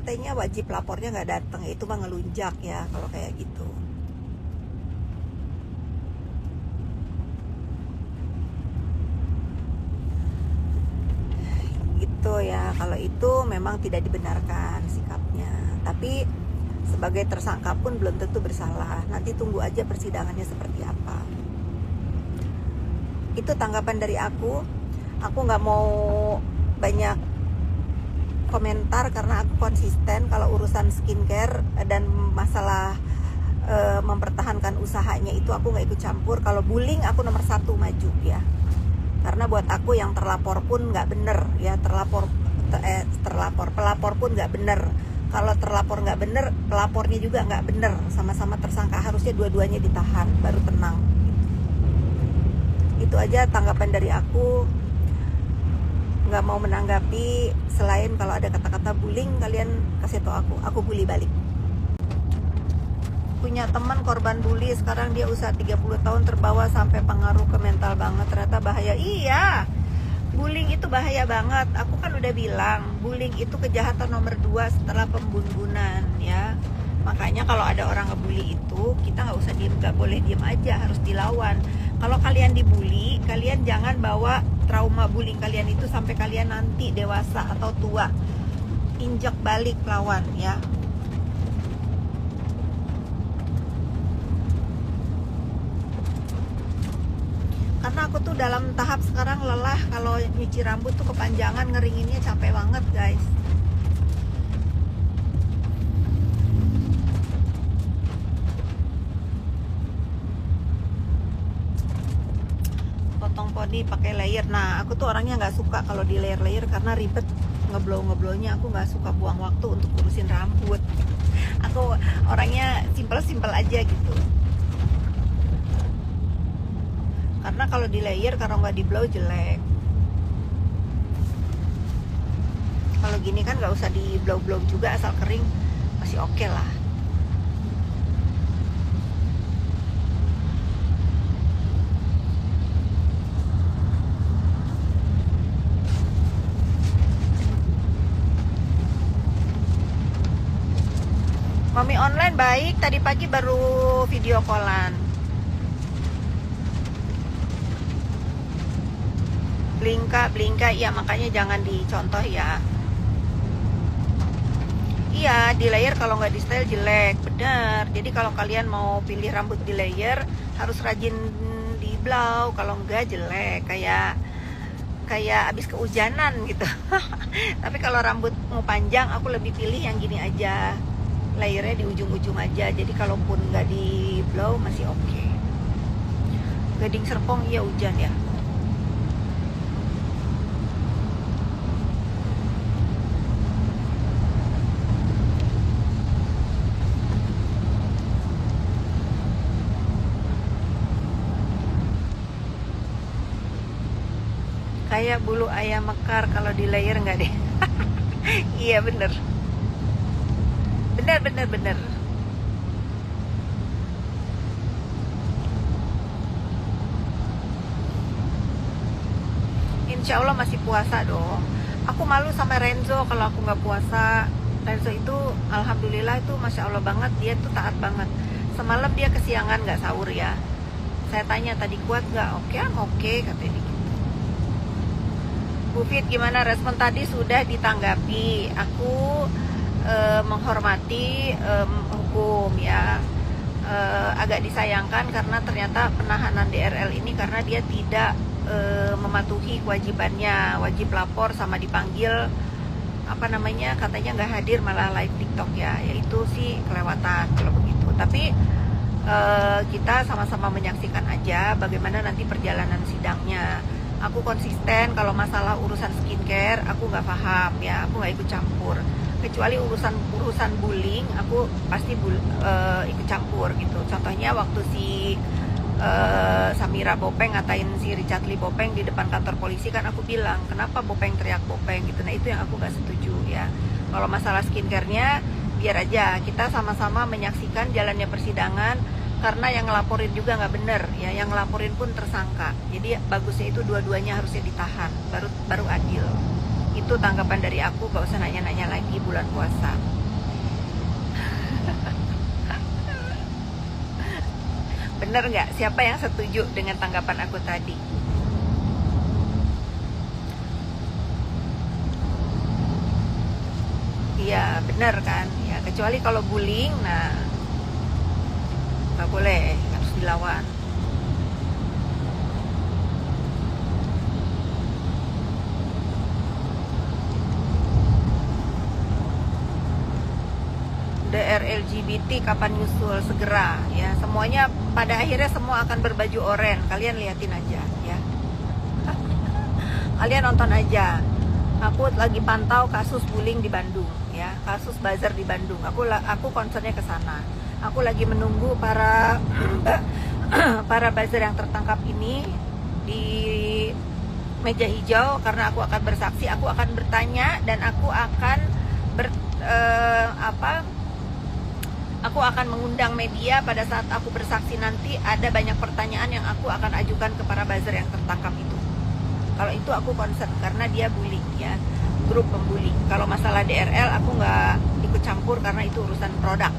katanya wajib lapornya nggak datang, itu mah ngelunjak ya kalau kayak gitu. Gitu ya, kalau itu memang tidak dibenarkan sikapnya. Tapi sebagai tersangka pun belum tentu bersalah. Nanti tunggu aja persidangannya seperti apa. Itu tanggapan dari aku. Aku nggak mau banyak komentar karena aku konsisten kalau urusan skincare dan masalah mempertahankan usahanya itu aku nggak ikut campur. Kalau bullying aku nomor 1 maju ya, karena buat aku yang terlapor pun nggak bener ya, pelapor pun nggak bener. Kalau terlapor nggak bener, pelapornya juga nggak bener, sama-sama tersangka, harusnya dua-duanya ditahan baru tenang. Itu aja tanggapan dari aku. Nggak mau menanggapi selain kalau ada kata-kata bullying kalian kasih tau aku bully balik. Punya teman korban bully, sekarang dia usaha 30 tahun terbawa sampai pengaruh ke mental banget. Ternyata bahaya. Iya, bullying itu bahaya banget. Aku kan udah bilang, bullying itu kejahatan nomor 2 setelah pembunuhan ya. Makanya kalau ada orang ngebully itu, kita nggak usah diem, nggak boleh diem aja, harus dilawan. Kalau kalian dibully, kalian jangan bawa trauma bullying kalian itu sampai kalian nanti dewasa atau tua. Injak balik lawan ya. Karena aku tuh dalam tahap sekarang lelah, kalau nyuci rambut tuh kepanjangan, ngeringinnya capek banget guys. Potong poni pakai layer. Nah, aku tuh orangnya nggak suka kalau di layer karena ribet ngeblow-ngeblownya. Aku nggak suka buang waktu untuk urusin rambut. Aku orangnya simple aja gitu. Karena kalau di layer, kalau nggak di blow jelek. Kalau gini kan nggak usah di blow juga, asal kering masih oke lah. Mami online baik, tadi pagi baru video callan. Blinka, ya makanya jangan dicontoh ya. Iya, di layer kalau nggak di style jelek, benar. Jadi kalau kalian mau pilih rambut di layer, harus rajin di blow. Kalau nggak jelek, kayak abis kehujanan gitu. Tapi kalau rambut mau panjang, aku lebih pilih yang gini aja. Layernya di ujung-ujung aja. Jadi kalaupun nggak di blow masih oke. Gading Serpong, iya hujan ya. Kayak bulu ayam mekar kalau di layer nggak deh. Iya bener. Insya Allah masih puasa dong. Aku malu sama Renzo kalau aku nggak puasa. Renzo itu alhamdulillah itu masya Allah banget, dia tuh taat banget. Semalam dia kesiangan nggak sahur ya. Saya tanya tadi kuat nggak? Oke katanya. Bu Fit, gimana respon tadi? Sudah ditanggapi. Aku menghormati hukum ya. Agak disayangkan karena ternyata penahanan DRL ini karena dia tidak mematuhi kewajibannya, wajib lapor sama dipanggil katanya nggak hadir malah live TikTok ya. Itu sih kelewatan kalau begitu. Tapi kita sama-sama menyaksikan aja bagaimana nanti perjalanan sidangnya. Aku konsisten kalau masalah urusan skincare aku nggak paham ya, aku nggak ikut campur. Kecuali urusan bullying aku pasti ikut campur gitu. Contohnya waktu si Samira Bopeng ngatain si Richard Lee Bopeng di depan kantor polisi, kan aku bilang kenapa Bopeng teriak Bopeng gitu. Nah itu yang aku nggak setuju ya. Kalau masalah skincare-nya biar aja kita sama-sama menyaksikan jalannya persidangan. Karena yang ngelaporin juga nggak bener ya, yang ngelaporin pun tersangka. Jadi bagusnya itu dua-duanya harusnya ditahan, baru adil. Itu tanggapan dari aku, gak usah nanya-nanya lagi bulan puasa. Bener nggak? Siapa yang setuju dengan tanggapan aku tadi? Iya, bener kan? Ya, kecuali kalau bullying, nah nggak boleh, harus dilawan. LGBT kapan nyusul? Segera ya, semuanya pada akhirnya semua akan berbaju oranye. Kalian liatin aja ya. Kalian nonton aja. Aku lagi pantau kasus bullying di Bandung ya, kasus buzzer di Bandung. Aku concernnya ke sana. Aku lagi menunggu para para buzzer yang tertangkap ini di meja hijau, karena aku akan bersaksi, aku akan bertanya, dan aku akan aku akan mengundang media pada saat aku bersaksi nanti. Ada banyak pertanyaan yang aku akan ajukan ke para buzzer yang tertangkap itu. Kalau itu aku concern karena dia bullying ya, grup pembuli. Kalau masalah DRL aku nggak ikut campur karena itu urusan produk.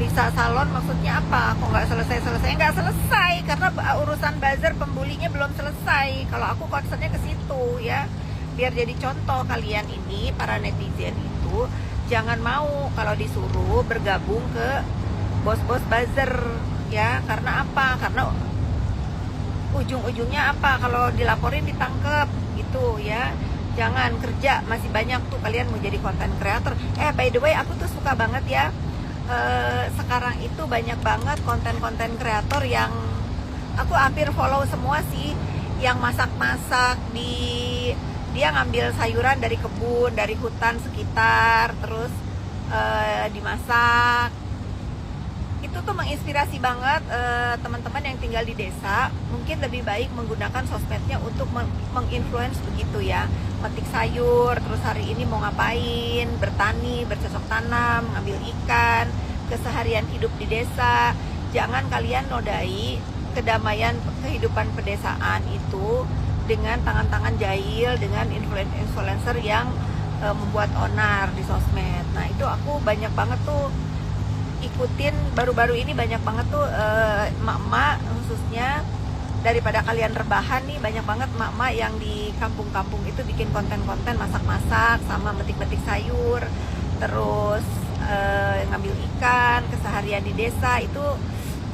Lisa Salon maksudnya apa? Aku nggak selesai? Nggak selesai karena urusan buzzer pembulinya belum selesai. Kalau aku concernnya ke situ ya, biar jadi contoh kalian ini para netizen itu jangan mau kalau disuruh bergabung ke bos-bos buzzer ya. Karena apa? Karena ujung-ujungnya apa? Kalau dilaporin ditangkep gitu ya. Jangan kerja, masih banyak tuh kalian mau jadi content creator. By the way, aku tuh suka banget ya. Sekarang itu banyak banget konten-konten kreator yang aku hampir follow semua sih, yang masak-masak dia ngambil sayuran dari kebun, dari hutan sekitar, terus dimasak. Itu tuh menginspirasi banget teman-teman yang tinggal di desa. Mungkin lebih baik menggunakan sosmednya untuk menginfluence begitu ya, metik sayur, terus hari ini mau ngapain, bertani, bercocok tanam, ngambil ikan, keseharian hidup di desa. Jangan kalian nodai kedamaian kehidupan pedesaan itu dengan tangan-tangan jahil, dengan influencer yang membuat onar di sosmed. Nah itu aku banyak banget tuh ikutin, baru-baru ini banyak banget tuh emak-emak khususnya. Daripada kalian rebahan nih, banyak banget emak-emak yang di kampung-kampung itu bikin konten-konten masak-masak sama metik-metik sayur, terus ngambil ikan, keseharian di desa. Itu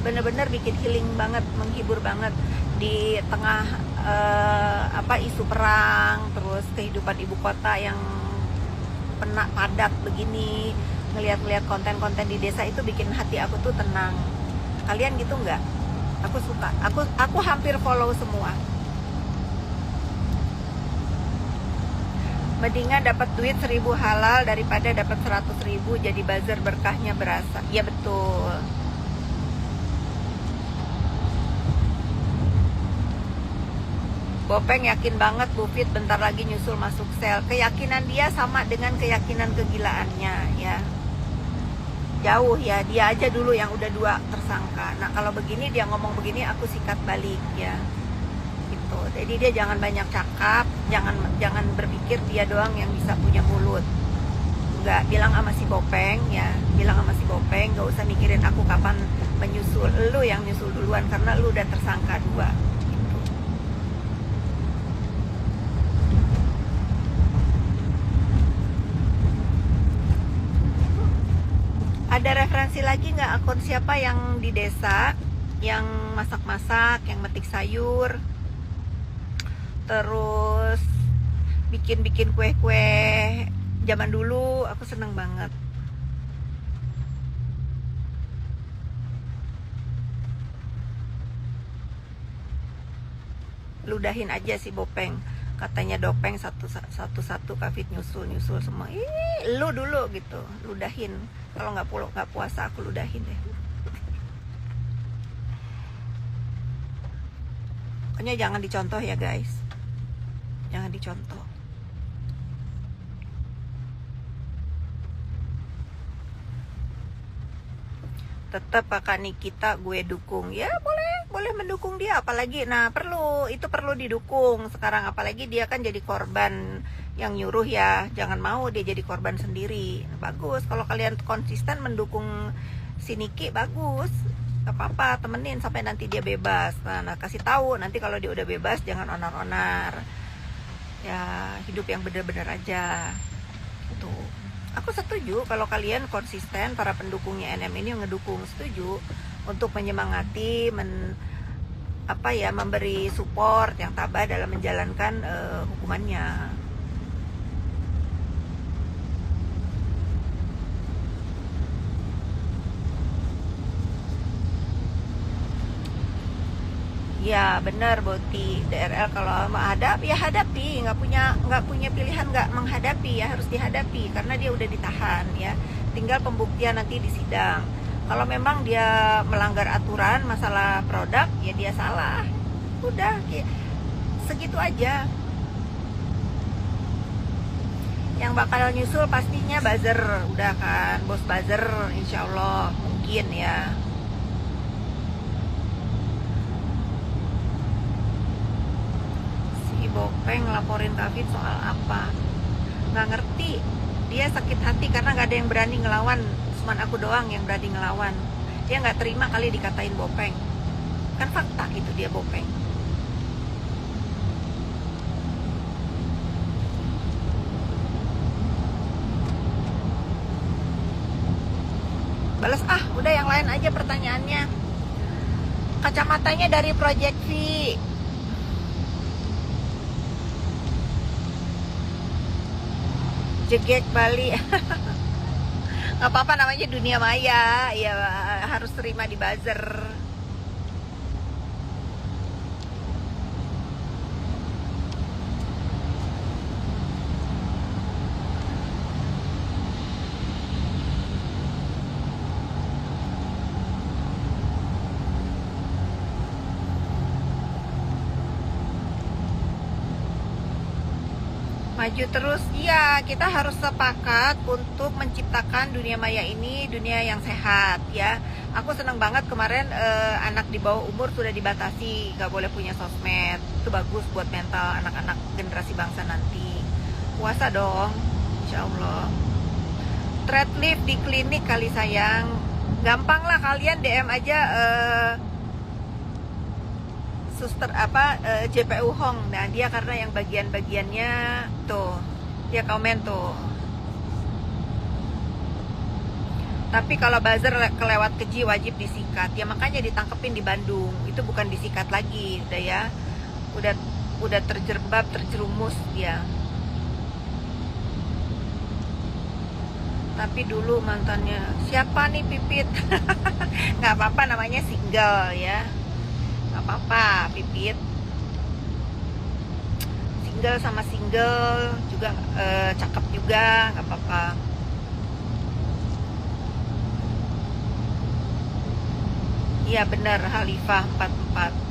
bener-bener bikin healing banget, menghibur banget di tengah isu perang, terus kehidupan ibu kota yang padat begini. Ngeliat-ngeliat konten-konten di desa itu bikin hati aku tuh tenang. Kalian gitu nggak? Aku suka. Aku hampir follow semua. Mendingan dapat duit 1.000 halal daripada dapat 100.000 jadi buzzer, berkahnya berasa. Ya betul. Bopeng yakin banget Bu Fit bentar lagi nyusul masuk sel. Keyakinan dia sama dengan keyakinan kegilaannya ya. Jauh ya, dia aja dulu yang udah 2 tersangka. Nah kalau begini dia ngomong begini, aku sikat balik ya gitu. Jadi dia jangan banyak cakap, jangan berpikir dia doang yang bisa punya mulut. Enggak, bilang sama si Bopeng ya, bilang sama si Bopeng gak usah mikirin aku kapan menyusul. Lu yang nyusul duluan karena lu udah tersangka 2. Ada referensi lagi nggak akun siapa yang di desa, yang masak-masak, yang metik sayur, terus bikin-bikin kue-kue zaman dulu? Aku seneng banget. Ludahin aja si Bopeng, katanya Dopeng satu-satu Kak Fit nyusul semua. Lu dulu gitu, ludahin. Kalau nggak puasa aku ludahin deh. Pokoknya jangan dicontoh ya guys, jangan dicontoh. Tetap Kakak Nikita gue dukung ya, boleh. boleh mendukung dia, apalagi itu perlu didukung sekarang, apalagi dia kan jadi korban yang nyuruh ya, jangan mau dia jadi korban sendiri. Bagus kalau kalian konsisten mendukung si Niki, bagus, gak apa-apa, temenin sampai nanti dia bebas. Nah kasih tahu nanti kalau dia udah bebas jangan onar-onar ya, hidup yang bener-bener aja tuh. Aku setuju kalau kalian konsisten, para pendukungnya NM ini yang ngedukung, setuju untuk menyemangati, memberi support yang tabah dalam menjalankan hukumannya. Ya benar Boti, DRL kalau mau hadapi ya hadapi, nggak punya pilihan nggak menghadapi, ya harus dihadapi karena dia udah ditahan ya. Tinggal pembuktian nanti di sidang. Kalau memang dia melanggar aturan masalah produk, ya dia salah. Udah, segitu aja. Yang bakal nyusul pastinya buzzer, udah kan, bos buzzer, insya Allah mungkin ya. Si Bopeng laporin David soal apa? Nggak ngerti. Dia sakit hati karena nggak ada yang berani ngelawan. Cuman aku doang yang berani ngelawan. Dia nggak terima kali dikatain Bopeng. Kan fakta itu, dia Bopeng. Balas udah yang lain aja pertanyaannya. Kacamatanya dari Project V. Jegek Bali. Gak apa-apa, namanya dunia maya ya, harus terima di buzzer. Maju terus, iya, kita harus sepakat untuk menciptakan dunia maya ini dunia yang sehat ya. Aku senang banget kemarin anak di bawah umur sudah dibatasi, gak boleh punya sosmed. Itu bagus buat mental anak-anak generasi bangsa nanti. Puasa dong, insya Allah. Thread lift di klinik kali sayang. Gampang lah, kalian DM aja suster JPU Hong. Nah dia karena yang bagian-bagiannya tuh, dia komen tuh. Tapi kalau buzzer kelewat keji wajib disikat. Ya makanya ditangkepin di Bandung. Itu bukan disikat lagi, udah ya. Udah terjerumus dia. Tapi dulu mantannya siapa nih Pipit? Nggak apa-apa, namanya single ya. Gak apa-apa Pipit, single sama single juga cakep juga, gak apa-apa. Iya bener, Khalifah 44.